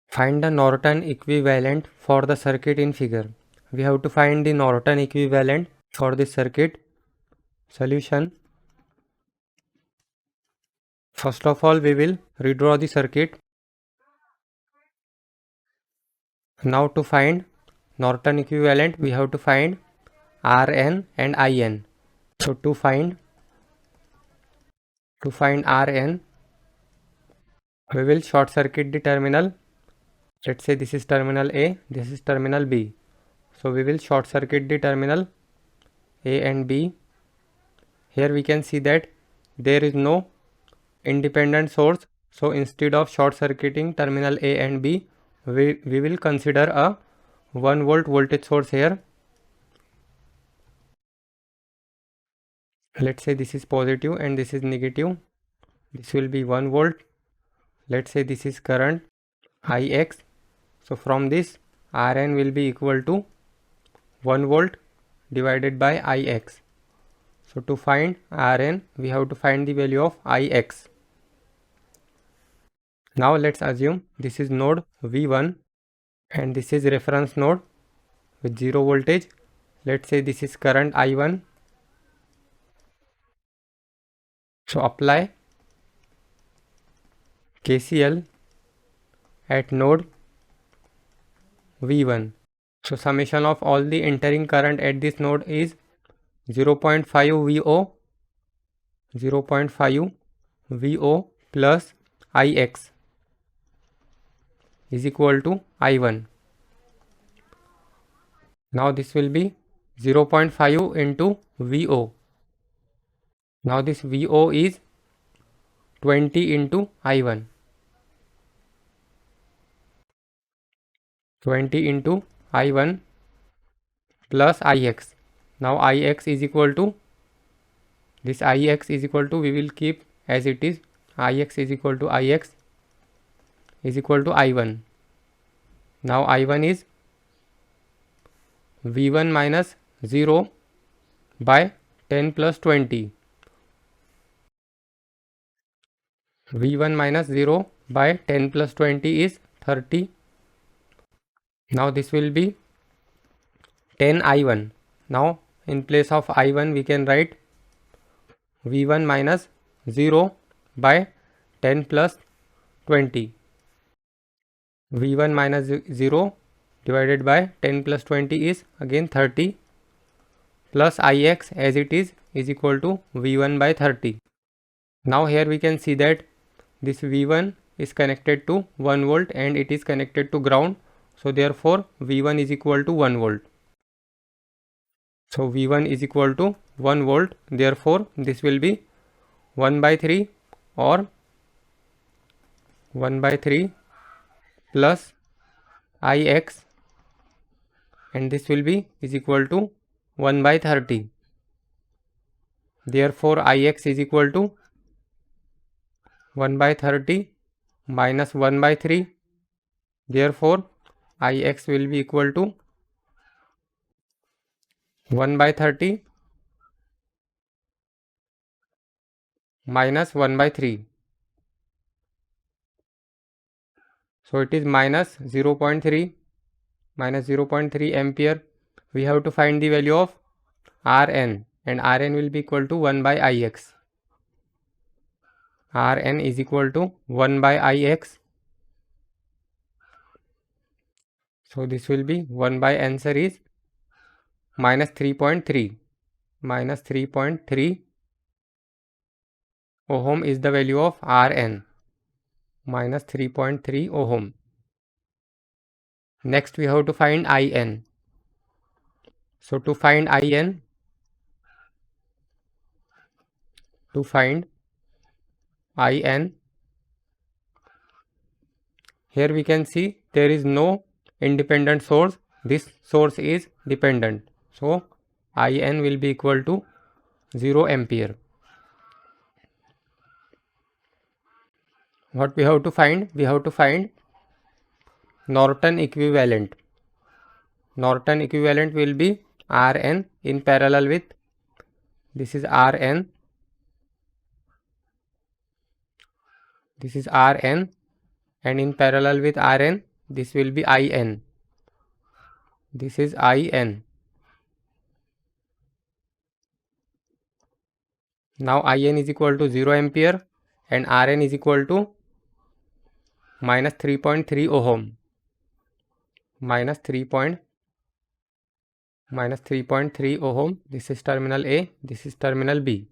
Find the Norton equivalent for the circuit in figure. We have to find the Norton equivalent for this circuit. Solution. First of all, we will redraw the circuit. Now to find Norton equivalent, we have to find Rn and In. So to find Rn, we will short circuit the terminal. Let's say this is terminal A, this is terminal B. So we will short circuit the terminal A and B. Here we can see that there is no independent source. So instead of short circuiting terminal A and B, we will consider a 1 volt voltage source here. Let's say this is positive and this is negative. This will be 1 volt. Let's say this is current Ix. So from this, Rn will be equal to 1 volt divided by Ix. So to find Rn, we have to find the value of Ix. Now let's assume this is node V1 and this is reference node with 0 voltage. Let's say this is current I1. So apply KCL at node V1. So summation of all the entering current at this node is 0.5 VO, 0.5 VO plus Ix is equal to I1. Now this will be 0.5 into VO. Now this VO is 20 into I1. 20 into I1 plus Ix. Now Ix is equal to, this Ix is equal to, we will keep as it is, Ix is equal to Ix is equal to I1. Now I1 is V1 minus 0 by 10 plus 20. V1 minus 0 by 10 plus 20 is 30. Now this will be 10 I1. Now in place of I1 we can write V1 minus 0 by 10 plus 20. V1 minus 0 divided by 10 plus 20 is again 30 plus Ix as it is equal to V1 by 30. Now here we can see that this V1 is connected to 1 volt and it is connected to ground. So therefore V1 is equal to 1 volt. So V1 is equal to 1 volt. Therefore this will be 1 by 3 or 1 by 3 plus Ix, and this will be is equal to 1 by 30. Therefore Ix is equal to 1 by 30 minus 1 by 3. Therefore Ix will be equal to 1 by 30 minus 1 by 3. So it is minus 0.3 ampere. We have to find the value of Rn, and Rn will be equal to 1 by Ix. Rn is equal to 1 by Ix. So this will be 1 by answer is minus 3.3. Minus 3.3 ohm is the value of Rn. Minus 3.3 ohm. Next we have to find In. So to find In, here we can see there is no independent source. This source is dependent. So In will be equal to 0 ampere. What we have to find? We have to find Norton equivalent. Norton equivalent will be Rn in parallel with, this is Rn. This is Rn, and in parallel with Rn this will be IN. This is IN. Now IN is equal to 0 ampere and RN is equal to minus 3.3 ohm. Minus 3.3 ohm. This is terminal A, this is terminal B.